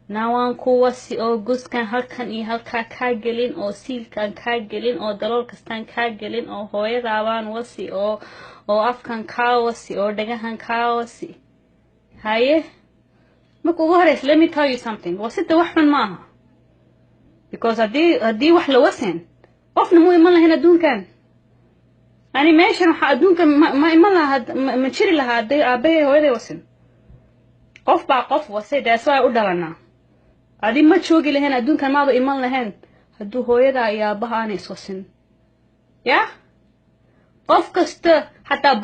nawaan ku wasi oo guskan halkan iyo halkaa kaa gelin oo siilkan kaa gelin oo dalool kastaan kaa gelin oo hooyadaabaan wasi oo afkan kaa wasi oo dhagahan kaa wasi haye marka ugu horeys let me tell you something wasida wax xun maaha because haddii wax la wasin qofna muu iman lahayn adduunkan ani meeshan waxaa adduunka ma iman lahaa ma jiri lahaa hadday aabbahay hooyaday wasin qof baa qof wasay daas waa u dhalanaa adi ma joogi lahayn adduunkan maaba iman lahayn hadduu hooyadaa iyo aabbaha aanay iswasin ya qof kasta xataa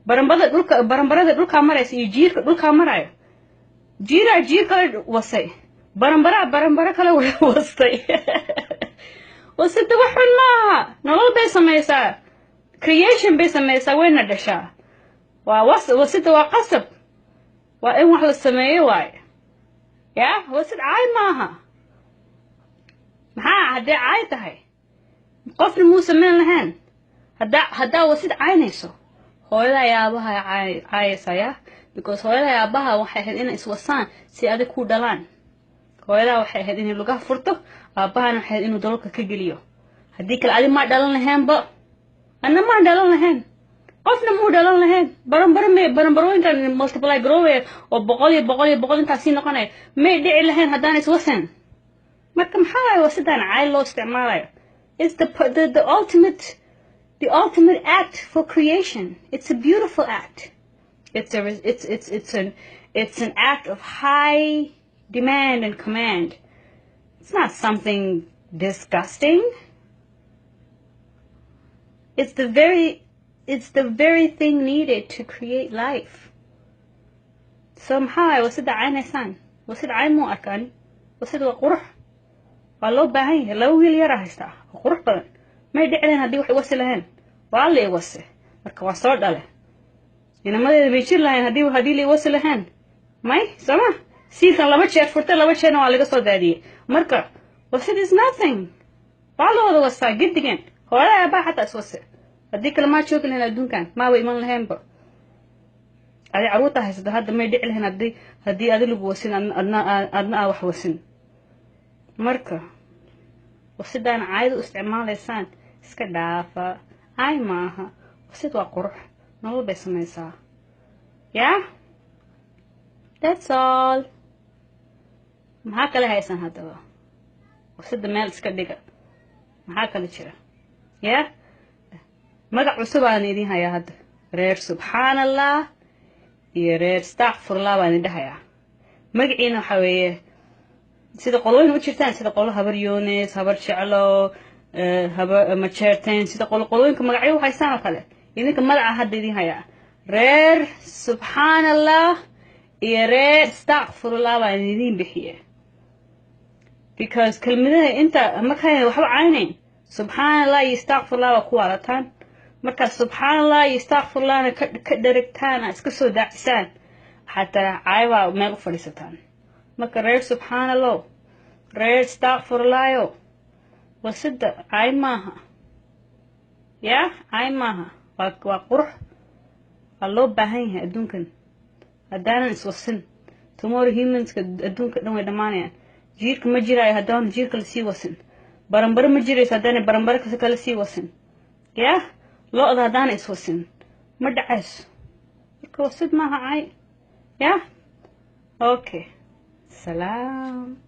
baranbarada dhulkaa maraysa iyo jiirka dhulkaa maraya jiir kale wasay baranbaro kale wastay wasida wax xun maaha nolol bay samaysaa creation bay samaysaa wayna dhashaa wasida waa qasab waa in wax la sameeyo waaye ya wasid caay maaha maxaa hadday caay tahay qofna muu samayn lahayn haddaa wasid caynayso hooyada iyo aabaha caayaysaa ya because hooyada iyo aabaha waxay ahayd inay iswasaan si adig ku dhalaan hooyadaa waxay ahayd inay lugaha furto aabahana waxay ahayd inuu dalolka ka geliyo haddii kale adi maa dhalan lahaynba anna maan dhalan lahayn qofna muu dhalan lahayn baranbarooyinkan multiply garoowe oo boqol intaas sii noqonaya may dhici lahayn haddaan iswasan marka maxaa waay wasidaan caay loo isticmaalayo it's the ultimate act for creation. It's a beautiful act. It's an act of high demand and command. It's not something disgusting. It's the very thing needed to create life. Somehow wasid عيني سان wasid عين مو أكاني wasid وقرح والله باهي لو ويل يراه يستا وقرح بدن ما يدعي لنا هدي وحي وصل لهن والله يوصل مركا وصل له إنما بيشير لهن هدي لي وصل لهن ماي سما سيسا لما تشير فرت لما تشير نوالي قصة دادي مركا وصل is nothing والله هذا وصل جد جن هو لا يبا حتى أسوصل هدي كلمات شوك لهن الدون كان ما بيمان لهن بر هذه عروتها هسه هذا ما يدعي لهن هدي أدلو بوصل أدنى وح وصل مركا وصدان عايز استعمال لسان iska dhaafa ay maaha wasid waa qurux nolol bay samaysaa yeah that's all maxaa kale haysan haddaba wasida meel iska dhiga maxaa kale jira yeah magac cusub aan idin hayaa hadda reer subxaanallah iyo reer astaghfirullah baan idin dhahayaa magaciina waxaa weeye sida qolooyin u jirtaan sida qolo habar yoones habar jeclo habar majeerteen sida qolooyinka magacyo u haystaan oo kale idinka magaca hadda idin hayaa reer subxaanallah iyo reer astaghfirullah baan idin bixiye because kelmadaha inta markay waxba caynayn subxaanallah iyo astaghfirullah waa ku warataan marka subxaanallah iyo astaghfirullahna ka dherigtaan iska soo daacisaan xataa caybaa meel u fadhiisataan marka reer subxaanallah reer astaghfirullah wasida caay maaha ya caay maaha waa qurux waa loo baahan yahay adduunkan haddaanan iswasin tomorrow humanska adduunka dhan way dhammaanayaan jiirka ma jiraayo haddaanan jiirka lasii wasin baranbaro ma jirayso haddaanay baranbaro kale sii wasin ya lo-da haddaana iswasin ma dhacayso marka wasid maaha caay ya okay salaam